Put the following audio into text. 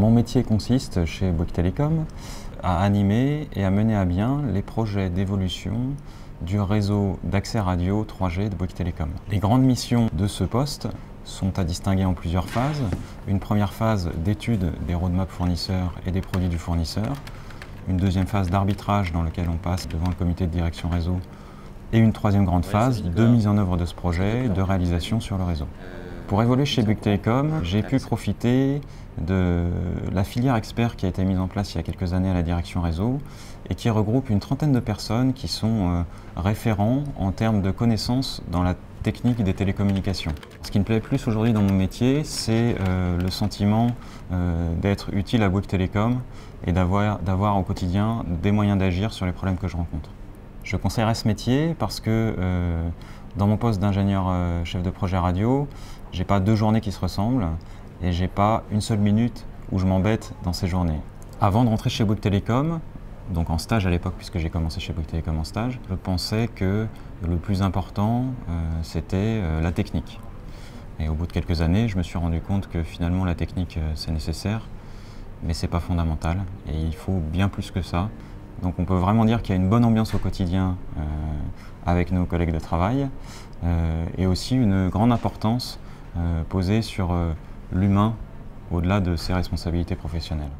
Mon métier consiste chez Bouygues Telecom à animer et à mener à bien les projets d'évolution du réseau d'accès radio 3G de Bouygues Telecom. Les grandes missions de ce poste sont à distinguer en plusieurs phases. Une première phase d'étude des roadmaps fournisseurs et des produits du fournisseur. Une deuxième phase d'arbitrage dans laquelle on passe devant le comité de direction réseau. Et une troisième grande phase de mise en œuvre de ce projet, de réalisation sur le réseau. Pour évoluer chez Bouygues Telecom, j'ai pu profiter de la filière expert qui a été mise en place il y a quelques années à la direction réseau et qui regroupe une trentaine de personnes qui sont référents en termes de connaissances dans la technique des télécommunications. Ce qui me plaît plus aujourd'hui dans mon métier, c'est le sentiment d'être utile à Bouygues Telecom et d'avoir au quotidien des moyens d'agir sur les problèmes que je rencontre. Je conseillerais ce métier parce que dans mon poste d'ingénieur chef de projet radio, j'ai pas deux journées qui se ressemblent et j'ai pas une seule minute où je m'embête dans ces journées. Avant de rentrer chez Bouygues Telecom, donc en stage à l'époque puisque j'ai commencé chez Bouygues Telecom en stage, je pensais que le plus important c'était la technique. Et au bout de quelques années, je me suis rendu compte que finalement la technique c'est nécessaire, mais c'est pas fondamental et il faut bien plus que ça. Donc on peut vraiment dire qu'il y a une bonne ambiance au quotidien avec nos collègues de travail et aussi une grande importance posée sur l'humain au-delà de ses responsabilités professionnelles.